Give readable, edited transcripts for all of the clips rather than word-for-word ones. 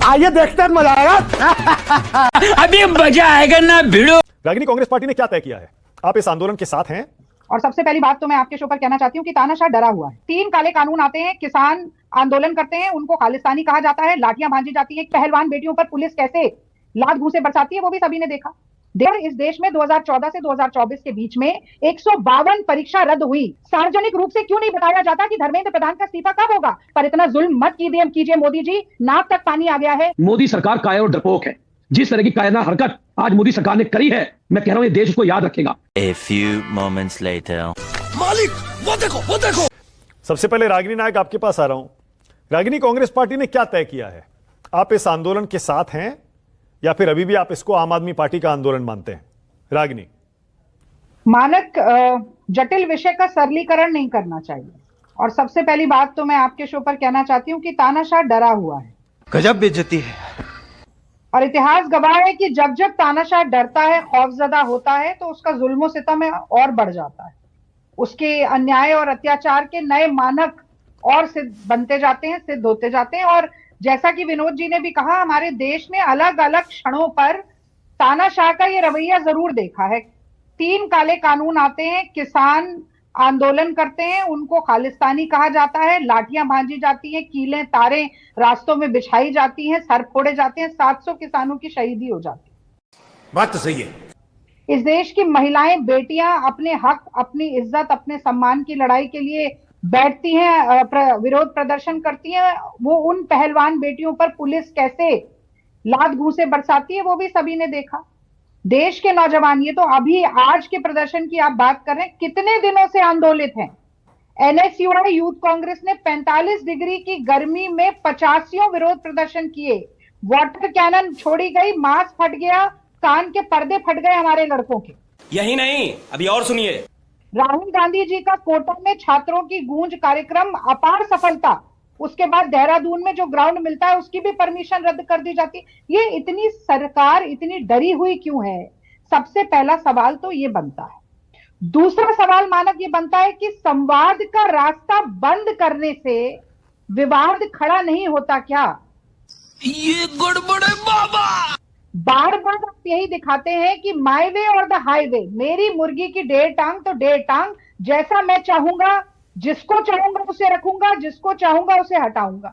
आइए देखते हैं, मजा आएगा। अभी मजा आएगा ना भिड़ो। रागिनी, कांग्रेस पार्टी ने क्या तय किया है? आप इस आंदोलन के साथ हैं? और सबसे पहली बात तो मैं आपके शो पर कहना चाहती हूँ कि तानाशाह डरा हुआ है। 3 काले कानून आते हैं, किसान आंदोलन करते हैं, उनको खालिस्तानी कहा जाता है, लाठियां भांजी जाती है, पहलवान बेटियों पर पुलिस कैसे लात घूंसे बरसाती है वो भी सभी ने देखा। इस देश में 2014 से 2024 के बीच में 152 परीक्षा रद्द हुई। सार्वजनिक रूप से क्यों नहीं बताया जाता कि धर्मेंद्र प्रधान का इस्तीफा कब होगा? पर इतना जुल्म मत कीजिए मोदी जी, नाक तक पानी आ गया है। मोदी सरकार कायर और डरपोक है। जिस तरह की कायरना हरकत आज मोदी सरकार ने करी है, मैं कह रहा हूं ये देश उसको याद रखेगा। A few moments later. मालिक वो देखो। सबसे पहले रागिनी नायक आपके पास आ रहा हूं। रागिनी, कांग्रेस पार्टी ने क्या तय किया है? आप इस आंदोलन के साथ हैं या फिर अभी भी आप इसको आम आदमी पार्टी का आंदोलन मानते हैं? रागिनी मानक, जटिल विषय का सरलीकरण नहीं करना चाहिए। और सबसे पहली बात तो मैं आपके शो पर कहना चाहती हूँ कि तानाशाह डरा हुआ है। गजब बेइज्जती है। और इतिहास गवाह है कि जब जब तानाशाह डरता है, खौफजदा होता है, तो उसका जुल्म सितम और बढ़ जाता है। उसके अन्याय और अत्याचार के नए मानक और सिद्ध बनते जाते हैं, सिद्ध होते जाते हैं। और जैसा कि विनोद जी ने भी कहा, हमारे देश ने अलग अलग क्षणों पर तानाशाह का ये रवैया जरूर देखा है। 3 काले कानून आते हैं, किसान आंदोलन करते हैं, उनको खालिस्तानी कहा जाता है, लाठियां भांजी जाती हैं, कीलें तारें रास्तों में बिछाई जाती हैं, सर फोड़े जाते हैं, 700 किसानों की शहीदी हो जाती है। बात तो सही है। इस देश की महिलाएं, बेटियां अपने हक, अपनी इज्जत, अपने सम्मान की लड़ाई के लिए बैठती हैं, विरोध प्रदर्शन करती हैं। वो उन पहलवान बेटियों पर पुलिस कैसे लात घूंसे बरसाती है वो भी सभी ने देखा। देश के नौजवान, ये तो अभी आज के प्रदर्शन की आप बात कर रहे हैं, कितने दिनों से आंदोलित हैं। एनएसयूआई यूथ कांग्रेस ने 45 डिग्री की गर्मी में 85 विरोध प्रदर्शन किए। वाटर कैनन छोड़ी गई, मास्क फट गया, कान के पर्दे फट गए हमारे लड़कों के। यही नहीं, अभी और सुनिए। राहुल गांधी जी का कोटा में छात्रों की गूंज कार्यक्रम अपार सफलता। उसके बाद देहरादून में जो ग्राउंड मिलता है उसकी भी परमिशन रद्द कर दी जाती। ये इतनी सरकार इतनी डरी हुई क्यों है? सबसे पहला सवाल तो ये बनता है। दूसरा सवाल मानक ये बनता है कि संवाद का रास्ता बंद करने से विवाद खड़ा नहीं होता क्या? ये गड़बड़ है बाबा। बार बार आप यही दिखाते हैं कि माई वे और द हाईवे, मेरी मुर्गी की 1.5 टांग तो 1.5 टांग, जैसा मैं चाहूंगा, जिसको चाहूंगा उसे रखूंगा, जिसको चाहूंगा उसे हटाऊंगा।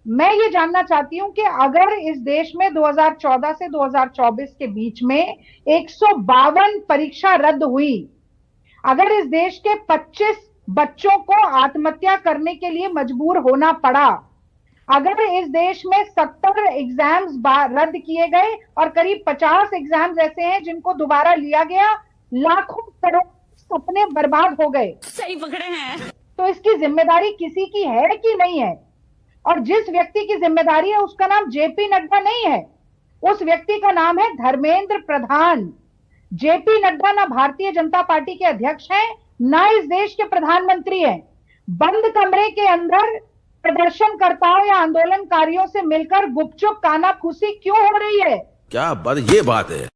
मैं ये जानना चाहती हूं कि अगर इस देश में 2014 से 2024 के बीच में 152 परीक्षा रद्द हुई, अगर इस देश के 25 बच्चों को आत्महत्या करने के लिए मजबूर होना पड़ा, अगर इस देश में 70 एग्जाम्स रद्द किए गए और करीब 50 एग्जाम्स ऐसे हैं जिनको दोबारा लिया गया, लाखों करोड़ सपने बर्बाद हो गए, सही पकड़े हैं, तो इसकी जिम्मेदारी किसी की है कि नहीं है? और जिस व्यक्ति की जिम्मेदारी है उसका नाम जेपी नड्डा नहीं है, उस व्यक्ति का नाम है धर्मेंद्र प्रधान। जेपी नड्डा ना भारतीय जनता पार्टी के अध्यक्ष हैं, ना इस देश के प्रधानमंत्री हैं। बंद कमरे के अंदर प्रदर्शनकर्ताओं या आंदोलनकारियों से मिलकर गुपचुप कानाफूसी क्यों हो रही है? क्या बात, ये बात है।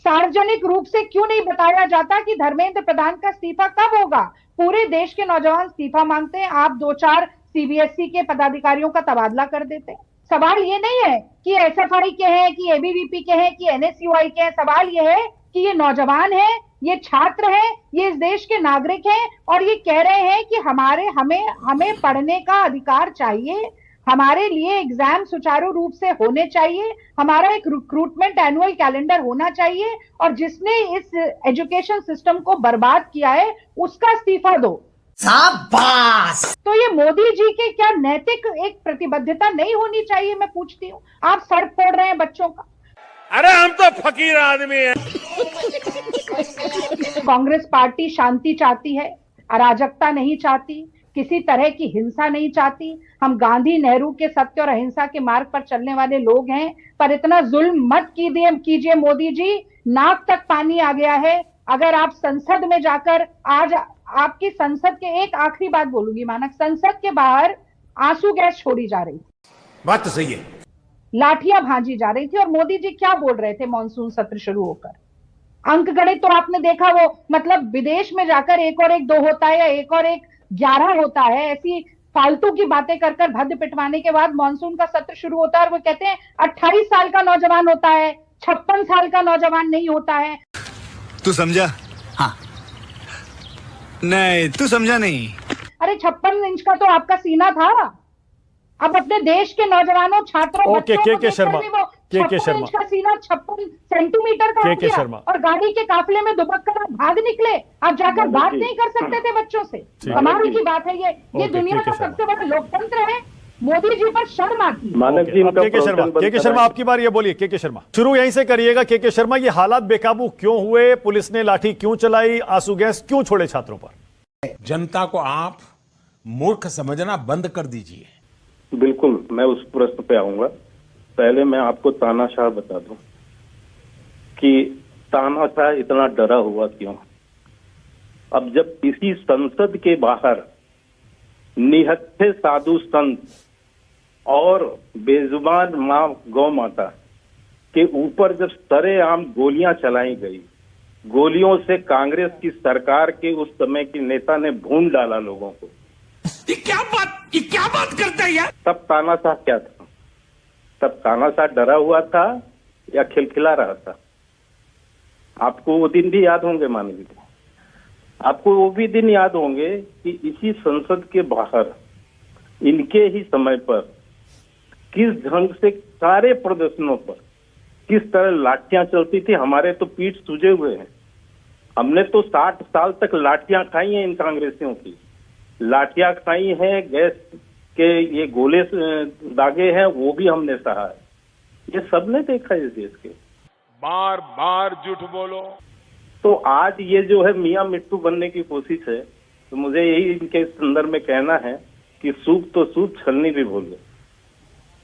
सार्वजनिक रूप से क्यों नहीं बताया जाता कि धर्मेंद्र प्रधान का इस्तीफा कब होगा? पूरे देश के नौजवान इस्तीफा मांगते हैं, आप 2-4 सीबीएसई के पदाधिकारियों का तबादला कर देते हैं। सवाल ये नहीं है कि एसएफआई के हैं, कि एबीवीपी के हैं, कि एनएसयूआई के हैं। सवाल ये है कि ये नौजवान हैं, ये छात्र हैं, ये इस देश के नागरिक हैं और ये कह रहे हैं कि हमें पढ़ने का अधिकार चाहिए, हमारे लिए एग्जाम सुचारू रूप से होने चाहिए, हमारा एक रिक्रूटमेंट एनुअल कैलेंडर होना चाहिए, और जिसने इस एजुकेशन सिस्टम को बर्बाद किया है उसका इस्तीफा दो। शाबाश। तो ये मोदी जी के क्या नैतिक एक प्रतिबद्धता नहीं होनी चाहिए? मैं पूछती हूँ। आप सर फोड़ रहे हैं बच्चों का। अरे हम तो फकीर आदमी हैं। कांग्रेस पार्टी शांति चाहती है, अराजकता नहीं चाहती, किसी तरह की हिंसा नहीं चाहती। हम गांधी नेहरू के सत्य और अहिंसा के मार्ग पर चलने वाले लोग हैं, पर इतना जुल्म मत कीजिए मोदी जी, नाक तक पानी आ गया है। अगर आप संसद में जाकर, आज आपकी संसद के, एक आखिरी बात बोलूंगी मानक, संसद के बाहर आंसू गैस छोड़ी जा रही, बात तो सही है, लाठियां भांजी जा रही थी, और मोदी जी क्या बोल रहे थे मॉनसून सत्र शुरू होकर? अंक गणित तो आपने देखा, वो मतलब विदेश में जाकर 1 और 1 2 होता है या 1 और 1 11 होता है, ऐसी फालतू की बातें कर कर भद्द पिटवाने के बाद मॉनसून का सत्र शुरू होता है और वो कहते हैं 28 साल का नौजवान होता है, 56 साल का नौजवान नहीं होता है। तू समझा? हाँ। नहीं, तू समझा नहीं। अरे 56 इंच का तो आपका सीना था। अब अपने देश के नौजवानों, छात्रों, ओके, बच्चों के शर्मा, को 56 इंच का सीना 56 सेंटीमीटर का हो के गया शर्मा। और गाड़ी के काफिले में दुबक कर आप भाग निकले। आप जाकर बात नहीं कर सकते थे बच्चों से। कमाल की बात है। ये ओके, दुनिया का के शर्मा। सबसे बड़ा लोकतंत्र है। मोदी जी पर शर्म आती है। मानक जी, अब के शर्मा आपकी बार ये बोलिए। के शर्मा शुरू यहीं से करिएगा। के शर्मा, ये हालात बेकाबू क्यों हुए? पुलिस ने लाठी क्यों चलाई? आंसू गैस क्यों छोड़े छात्रों पर? जनता को आप मूर्ख समझना बंद कर दीजिए। बिल्कुल, मैं उस प्रश्न पे आऊंगा। पहले मैं आपको तानाशाह बता दूं कि तानाशाह इतना डरा हुआ क्यों। अब जब किसी संसद के बाहर निहत्थे साधु संत और बेजुबान माँ गौ माता के ऊपर जब सरेआम गोलियां चलाई गई, गोलियों से कांग्रेस की सरकार के उस समय के नेता ने भून डाला लोगों को। ये क्या बात करते हैं यार? तब तानाशाह क्या था? तब तानाशाह डरा हुआ था या खिलखिला रहा था? आपको वो दिन भी याद होंगे मानवीय, आपको वो भी दिन याद होंगे कि इसी संसद के बाहर इनके ही समय पर किस ढंग से सारे प्रदर्शनों पर किस तरह लाठियां चलती थी। हमारे तो पीठ सूजे हुए हैं। हमने तो 60 साल तक लाठियां खाई हैं इन कांग्रेसियों की। लाठियां खाई हैं, गैस के ये गोले दागे हैं, वो भी हमने सहा है। ये सबने देखा है इस देश के। बार बार झूठ बोलो। तो आज ये जो है मियां मिट्टू बनने की कोशिश है, तो मुझे यही इनके संदर्भ में कहना है कि सूप तो सूप, छलनी भी भूल गए।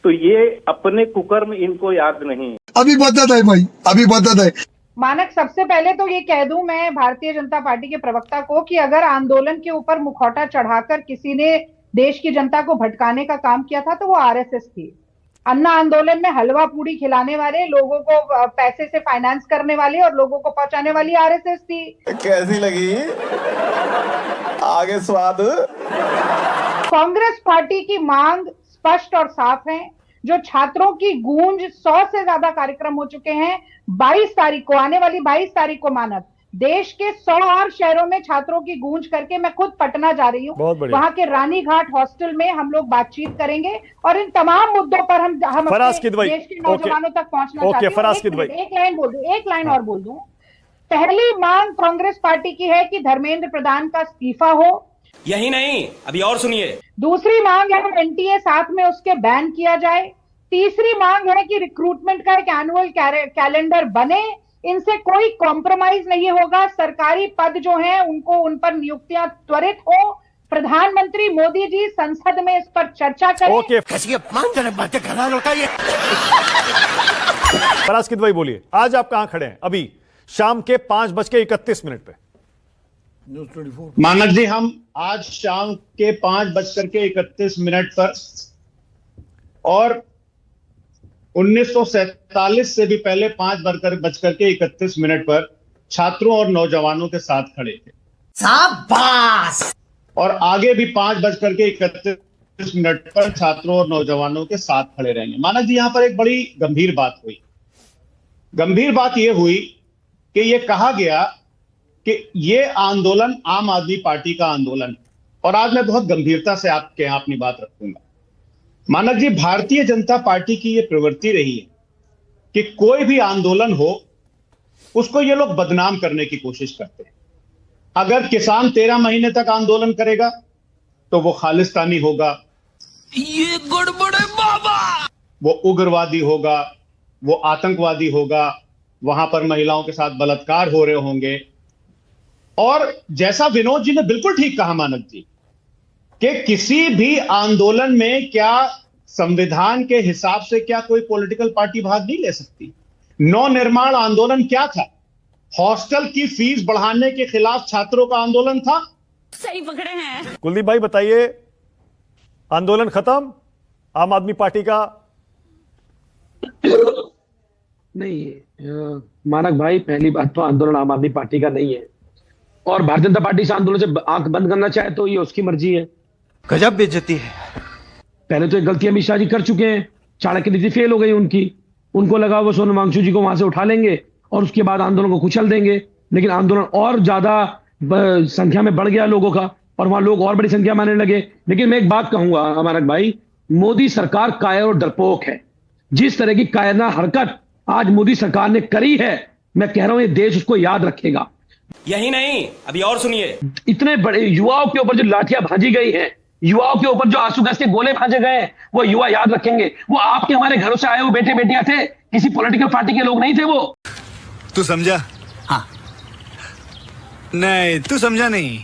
तो ये अपने कुकर्म इनको याद नहीं है। अभी बता है भाई, अभी बता है। मानक, सबसे पहले तो ये कह दूं मैं भारतीय जनता पार्टी के प्रवक्ता को कि अगर आंदोलन के ऊपर मुखौटा चढ़ाकर किसी ने देश की जनता को भटकाने का काम किया था तो वो आरएसएस थी। अन्ना आंदोलन में हलवा पूड़ी खिलाने वाले, लोगों को पैसे से फाइनेंस करने वाले और लोगों को पहुंचाने वाली आरएसएस थी। कैसी लगी? आगे स्वाद। कांग्रेस पार्टी की मांग स्पष्ट और साफ है। जो छात्रों की गूंज, 100 से ज्यादा कार्यक्रम हो चुके हैं। 22 तारीख को, आने वाली 22 तारीख को मानक, देश के 100 और शहरों में छात्रों की गूंज करके मैं खुद पटना जा रही हूँ। वहां के रानी घाट हॉस्टल में हम लोग बातचीत करेंगे और इन तमाम मुद्दों पर हम अपने देश के नौजवानों तक पहुंचना चाहते हैं। एक लाइन और बोल दूं। पहली मांग कांग्रेस पार्टी की है कि धर्मेंद्र प्रधान का इस्तीफा हो। यही नहीं, अभी और सुनिए। दूसरी मांग है एनटीए साथ में उसके बैन किया जाए। तीसरी मांग है कि रिक्रूटमेंट का एक एनुअल कैलेंडर बने। इनसे कोई कॉम्प्रोमाइज नहीं होगा। सरकारी पद जो हैं उनको, उन पर नियुक्तियां त्वरित हो। प्रधानमंत्री मोदी जी संसद में इस पर चर्चा करें। ओके, फराज किदवई बोलिए, आज आप कहां खड़े हैं? अभी शाम के 5:31 पे। मानक जी, हम आज शाम के 5:31 पर और 1947 से भी पहले 5:31 पर छात्रों और नौजवानों के साथ खड़े थे। शाबाश। और आगे भी 5:31 पर छात्रों और नौजवानों के साथ खड़े रहेंगे। मानक जी, यहां पर एक बड़ी गंभीर बात हुई। गंभीर बात यह हुई कि यह कहा गया कि यह आंदोलन आम आदमी पार्टी का आंदोलन, और आज मैं बहुत गंभीरता से आपके यहां अपनी बात रखूंगा। मानक जी, भारतीय जनता पार्टी की यह प्रवृत्ति रही है कि कोई भी आंदोलन हो उसको ये लोग बदनाम करने की कोशिश करते हैं। अगर किसान 13 महीने तक आंदोलन करेगा तो वो खालिस्तानी होगा, ये गड़बड़ है बाबा। वो उग्रवादी होगा, वो आतंकवादी होगा, वहां पर महिलाओं के साथ बलात्कार हो रहे होंगे। और जैसा विनोद जी ने बिल्कुल ठीक कहा मानक जी, कि किसी भी आंदोलन में क्या संविधान के हिसाब से क्या कोई पॉलिटिकल पार्टी भाग नहीं ले सकती। नवनिर्माण आंदोलन क्या था? हॉस्टल की फीस बढ़ाने के खिलाफ छात्रों का आंदोलन था। सही पकड़े हैं। कुलदीप भाई बताइए, आंदोलन खत्म आम आदमी पार्टी का? नहीं मानक भाई, पहली बात तो आंदोलन आम आदमी पार्टी का नहीं है, और भारतीय जनता पार्टी से आंदोलन से आंख बंद करना चाहे तो ये उसकी मर्जी है। गजब बेइज्जती है। पहले तो एक गलती अमित शाह जी कर चुके हैं, चाणक्य नीति फेल हो गई उनकी, उनको लगा वो सोनमांशु जी को वहां से उठा लेंगे और उसके बाद आंदोलन को कुचल देंगे, लेकिन आंदोलन और ज्यादा संख्या में बढ़ गया लोगों का और वहां लोग और बड़ी संख्या में आने लगे। लेकिन मैं एक बात कहूंगा अमानक भाई, मोदी सरकार कायर और डरपोक है। जिस तरह की कायरना हरकत आज मोदी सरकार ने करी है, मैं कह रहा हूं ये देश उसको याद रखेगा। यही नहीं, अभी और सुनिए। इतने बड़े युवाओं के ऊपर जो लाठियां भाजी गई हैं, युवाओं के ऊपर जो आंसू गैस के गोले भाजे गए हैं, वो युवा याद रखेंगे। वो आपके हमारे घरों से आए हुए बेटे बेटियां थे, किसी पॉलिटिकल पार्टी के लोग नहीं थे वो। तू समझा? हाँ। नहीं, तू समझा नहीं।